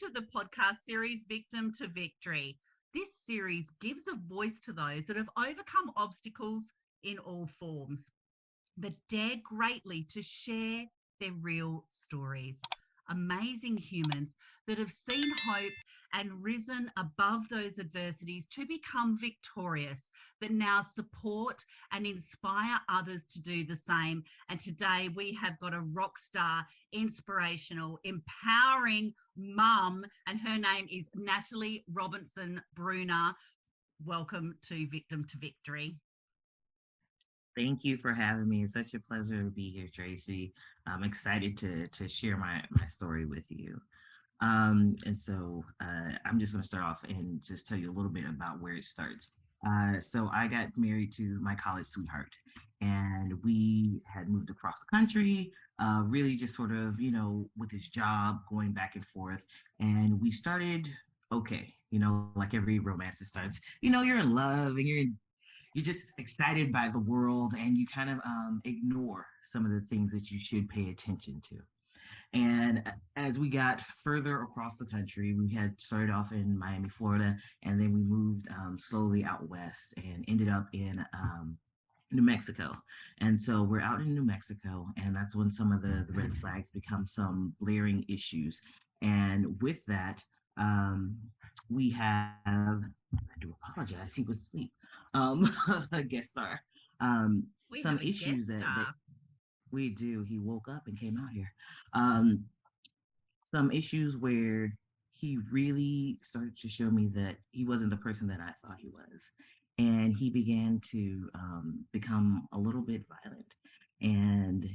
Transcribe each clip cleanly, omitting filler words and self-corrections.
to the podcast series Victim to Victory. This series gives a voice to those that have overcome obstacles in all forms, but dare greatly to share their real stories. Amazing humans that have seen hope and risen above those adversities to become victorious, but now support and inspire others to do the same. And today we have got a rock star, inspirational, empowering mum, and her name is Natalie Robinson Bruner. Welcome to Victim to Victory. Thank you for having me. It's such a pleasure to be here, Tracy. I'm excited to share my story with you. I'm just going to start off and just tell you a little bit about where it starts. So I got married to my college sweetheart, and we had moved across the country, really just sort of, with his job going back and forth. And we started okay, like every romance, it starts, you're in love and you're just excited by the world and you kind of ignore some of the things that you should pay attention to. And as we got further across the country, we had started off in Miami, Florida, and then we moved slowly out west and ended up in New Mexico. And so we're out in New Mexico, and that's when some of the red flags become some blaring issues. And with that, um, we have, I do apologize, he was asleep, a guest star. We Some have a issues guest that star. we do. He woke up and came out here. Um, some issues where he really started to show me that he wasn't the person that I thought he was. And he began to become a little bit violent and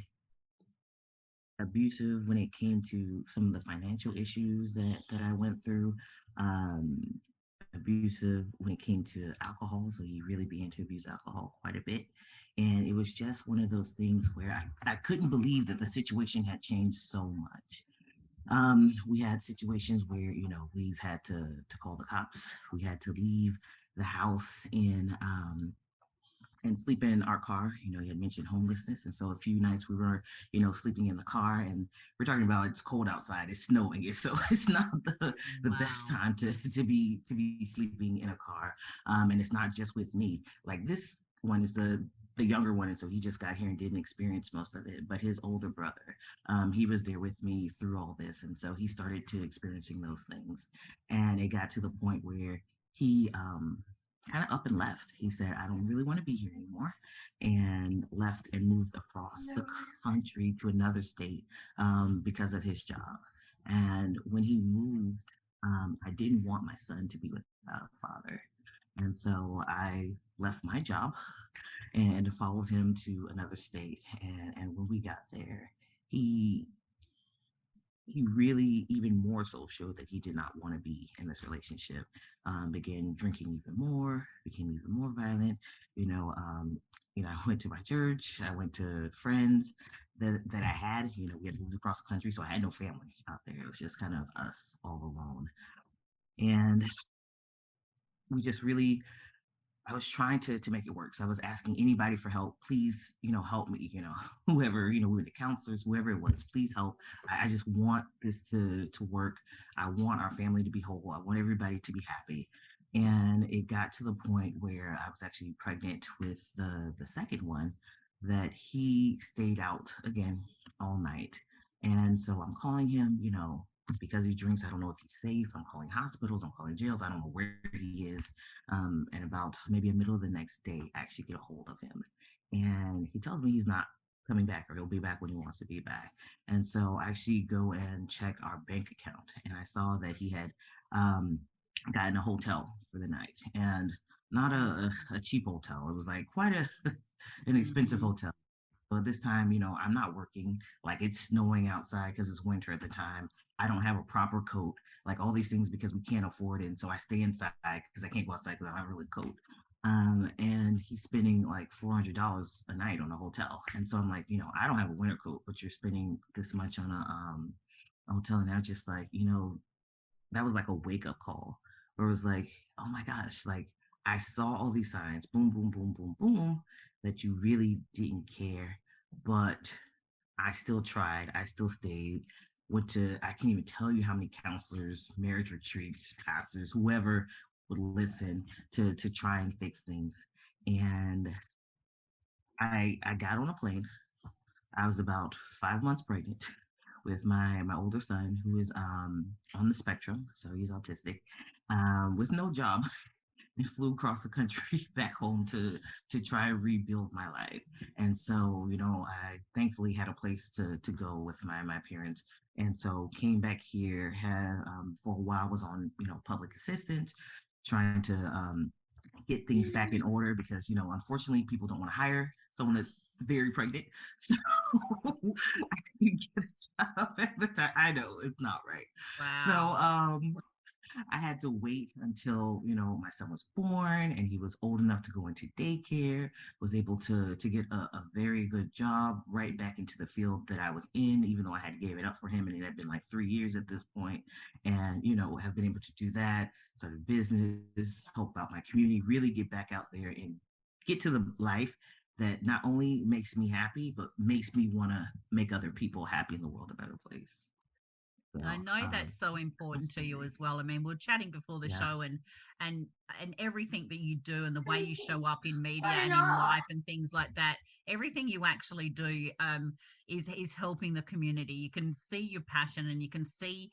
abusive when it came to some of the financial issues that I went through. Um, Abusive when it came to alcohol. So he really began to abuse alcohol quite a bit. And it was just one of those things where I couldn't believe that the situation had changed so much. We had situations where, we've had to call the cops. We had to leave the house and sleep in our car. You had mentioned homelessness. And so a few nights we were, sleeping in the car, and we're talking about it's cold outside, it's snowing. So it's not the best Wow. time to be sleeping in a car. And it's not just with me. Like this one is the younger one, and so he just got here and didn't experience most of it. But his older brother, he was there with me through all this, and so he started to experiencing those things, and it got to the point where he kind of up and left. He said, I don't really want to be here anymore, and left and moved across the country to another state because of his job. And when he moved, I didn't want my son to be without a father. And so I left my job and followed him to another state. And when we got there, he he really even more so showed that he did not want to be in this relationship. Began drinking even more, became even more violent. You know, um, I went to my church. I went to friends that I had. We had moved across the country, so I had no family out there. It was just kind of us all alone, and we just really I was trying to make it work. So I was asking anybody for help. Please, help me. Whoever, we were the counselors, whoever it was, please help. I just want this to work. I want our family to be whole. I want everybody to be happy. And it got to the point where I was actually pregnant with the second one, that he stayed out again all night. And so I'm calling him, because he drinks. I don't know if he's safe. I'm calling hospitals. I'm calling jails. I don't know where he is. And about maybe the middle of the next day, I actually get a hold of him. And he tells me he's not coming back, or he'll be back when he wants to be back. And so I actually go and check our bank account. And I saw that he had um, gotten a hotel for the night. And not a cheap hotel. It was like quite an expensive Mm-hmm. hotel. So this time, I'm not working. Like it's snowing outside because it's winter at the time. I don't have a proper coat, like all these things because we can't afford it. And so I stay inside because I can't go outside because I don't have a really coat. And he's spending like $400 a night on a hotel. And so I'm like, I don't have a winter coat, but you're spending this much on a hotel. And I was just like, that was like a wake up call where it was like, oh my gosh, like I saw all these signs, boom, boom, boom, boom, boom, that you really didn't care, but I still tried, I still stayed. went to, I can't even tell you how many counselors, marriage retreats, pastors, whoever would listen to try and fix things. And I got on a plane. I was about 5 months pregnant with my older son, who is on the spectrum, so he's autistic, with no job, and flew across the country back home to try and rebuild my life. And so, I thankfully had a place to go with my parents. And so came back here, had for a while was on, public assistance, trying to get things back in order because, unfortunately people don't want to hire someone that's very pregnant. So I couldn't get a job at the time. I know it's not right. So Wow. I had to wait until, my son was born and he was old enough to go into daycare, was able to get a very good job right back into the field that I was in, even though I had gave it up for him and it had been like 3 years at this point. And, have been able to do that, started business, help out my community, really get back out there and get to the life that not only makes me happy, but makes me want to make other people happy in the world a better place. And I So, know that's so that's my important to you story. as well. I mean, we are chatting before the Yeah. show, and and everything that you do and the way you show up in media and in life and things like that. Everything you actually do is helping the community. You can see your passion, and you can see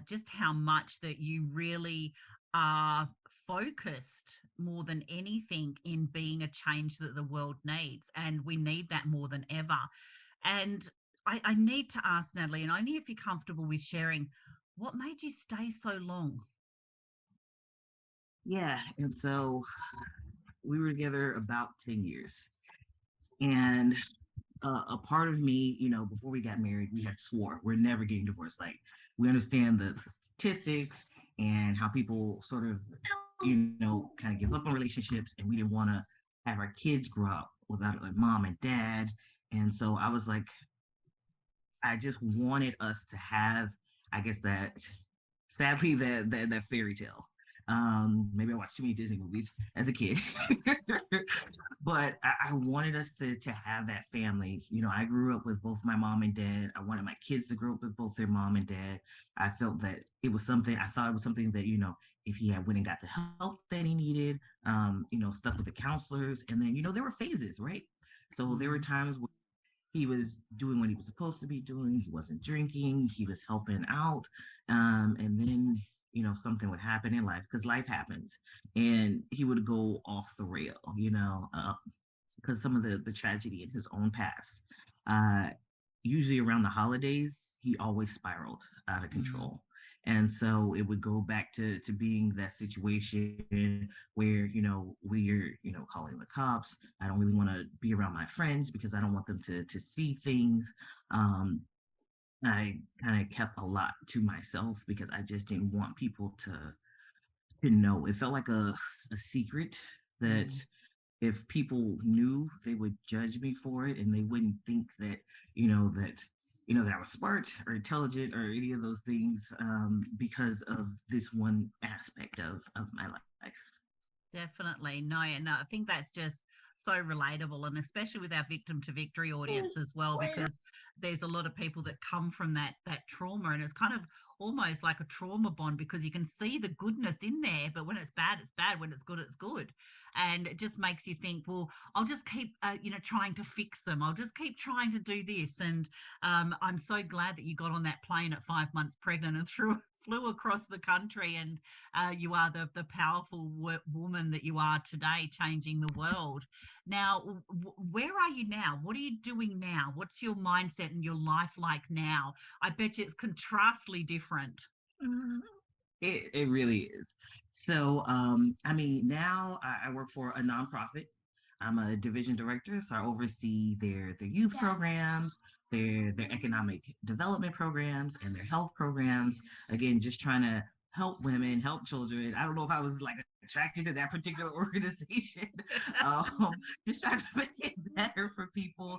just how much that you really are focused more than anything in being a change that the world needs, and we need that more than ever. And I need to ask Natalie, and only if you're comfortable with sharing, what made you stay so long? Yeah. And so we were together about 10 years. And a part of me, before we got married, we had swore we're never getting divorced. Like, we understand the statistics and how people sort of, kind of give up on relationships. And we didn't want to have our kids grow up without a mom and dad. And so I was like, I just wanted us to have, I guess that, sadly, that fairy tale. Maybe I watched too many Disney movies as a kid, but I wanted us to have that family. I grew up with both my mom and dad. I wanted my kids to grow up with both their mom and dad. I felt that it was something. I thought it was something that, if he had went and got the help that he needed, stuck with the counselors, and then, there were phases, right? So there were Mm, times he was doing what he was supposed to be doing. He wasn't drinking. He was helping out. And then, something would happen in life because life happens. And he would go off the rail, because some of the tragedy in his own past. Uh, Usually around the holidays, he always spiraled out of mm. control. And so it would go back to being that situation where, we're, calling the cops. I don't really want to be around my friends because I don't want them to see things. Um, I kind of kept a lot to myself because I just didn't want people to know. It felt like a secret that Mm. if people knew, they would judge me for it, and they wouldn't think that, that that I was smart or intelligent or any of those things, because of this one aspect of my life. Definitely. No, and I think that's just so relatable, and especially with our victim to victory audience as well, because there's a lot of people that come from that trauma, and it's kind of almost like a trauma bond because you can see the goodness in there, but when it's bad, it's bad. When it's good, it's good. And it just makes you think, well, I'll just keep, trying to fix them. I'll just keep trying to do this. And I'm so glad that you got on that plane at 5 months pregnant and through flew across the country, and you are the powerful woman that you are today, changing the world. Now, where are you now? What are you doing now? What's your mindset and your life like now? I bet you it's contrastly different. Mhm. It really is. So, I mean, now I work for a nonprofit. I'm a division director, so I oversee their youth programs, their economic development programs, and their health programs. Again, just trying to help women, help children. I don't know if I was like attracted to that particular organization. Just trying to make it better for people,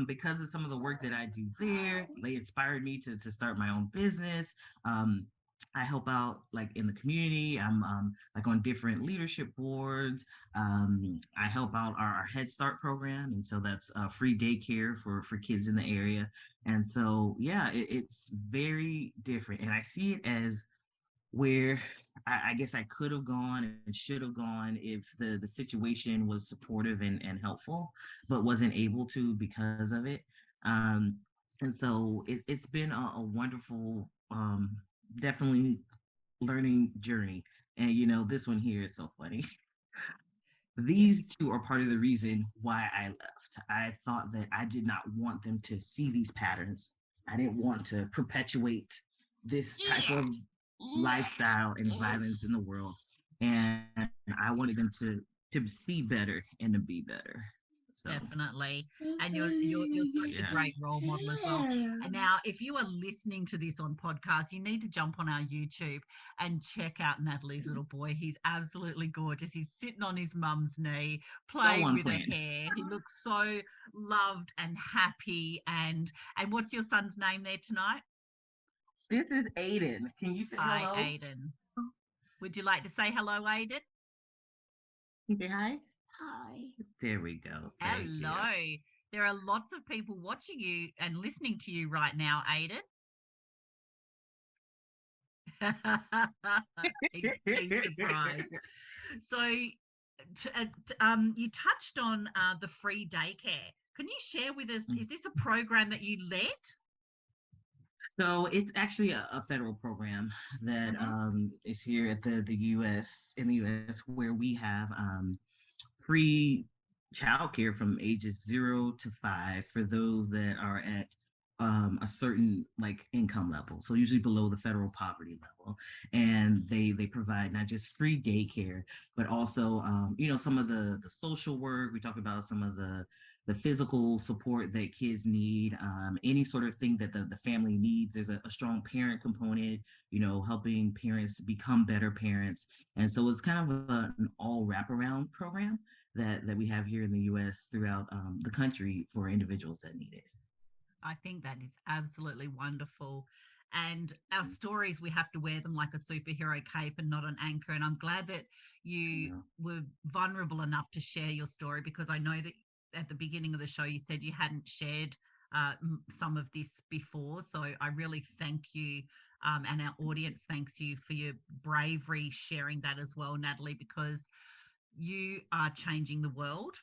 because of some of the work that I do there. They inspired me to start my own business. Um, I help out like in the community. I'm like on different leadership boards. I help out our Head Start program, and so that's free daycare for kids in the area. And so yeah, it's very different, and I see it as where I guess I could have gone and should have gone if the situation was supportive and helpful, but wasn't able to because of it. Um, and so it's been a wonderful, definitely learning journey. And this one here is so funny. These two are part of the reason why I left. I thought that I did not want them to see these patterns. I didn't want to perpetuate this type of lifestyle and violence in the world. And I wanted them to see better and to be better. So Definitely. And you're such a yeah. great role model as well. And now, if you are listening to this on podcast, you need to jump on our YouTube and check out Natalie's little boy. He's absolutely gorgeous. He's sitting on his mum's knee, So playing on with her plan. hair. He looks so loved and happy. And what's your son's name there tonight? This is Aiden. Can you say Hi, hello? Aiden. Would you like to say hello, Aiden? Say hi. Hi. There we go. Thank you. Hello. There are lots of people watching you and listening to you right now, Aiden. He's surprised. So, you touched on the free daycare. Can you share with us, is this a program that you led? So it's actually a federal program that is here at the U.S. in the U.S. where we have free childcare from ages 0 to 5 for those that are at a certain like income level, so usually below the federal poverty level. And they provide not just free daycare, but also some of the social work. We talk about some of the physical support that kids need, any sort of thing that the family needs. There's a strong parent component, helping parents become better parents. And so it's kind of an all wraparound program that we have here in the U.S. throughout the country for individuals that need it. I think that is absolutely wonderful. And our stories, we have to wear them like a superhero cape and not an anchor. And I'm glad that you were vulnerable enough to share your story, because I know that at the beginning of the show, you said you hadn't shared some of this before. So I really thank you. And our audience thanks you for your bravery sharing that as well, Natalie, because you are changing the world,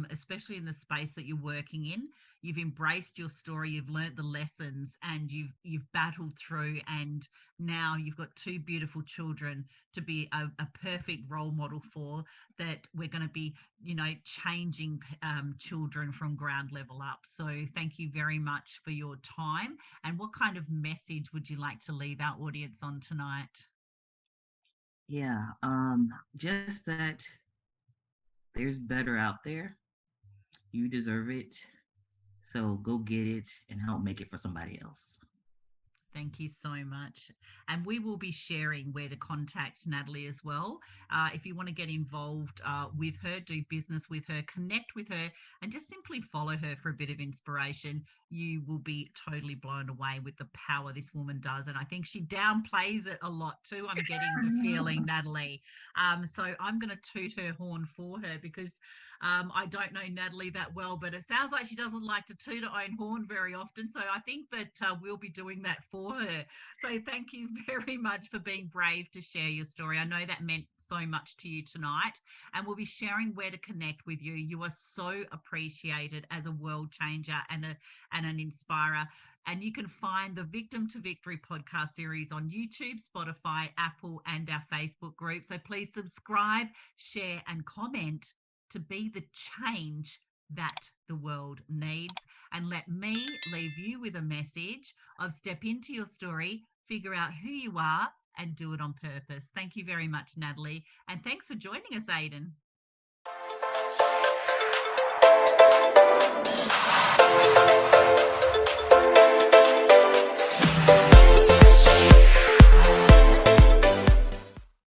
especially in the space that you're working in. You've embraced your story, you've learnt the lessons, and you've battled through, and now you've got two beautiful children to be a perfect role model for, that we're going to be, changing children from ground level up. So thank you very much for your time. And what kind of message would you like to leave our audience on tonight? Yeah, just that there's better out there. You deserve it. So go get it and help make it for somebody else. Thank you so much. And we will be sharing where to contact Natalie as well. If you want to get involved with her, do business with her, connect with her, and just simply follow her for a bit of inspiration, you will be totally blown away with the power this woman does. And I think she downplays it a lot too. I'm getting the feeling, Natalie. So I'm going to toot her horn for her, because I don't know Natalie that well, but it sounds like she doesn't like to toot her own horn very often. So I think that we'll be doing that for her. So thank you very much for being brave to share your story. I know that meant so much to you tonight, and we'll be sharing where to connect with you. You are so appreciated as a world changer and an inspirer. And you can find the Victim to Victory podcast series on YouTube, Spotify, Apple, and our Facebook group. So please subscribe, share, and comment to be the change that the world needs. And let me leave you with a message of step into your story, figure out who you are, and do it on purpose. Thank you very much, Natalie. And thanks for joining us, Aiden.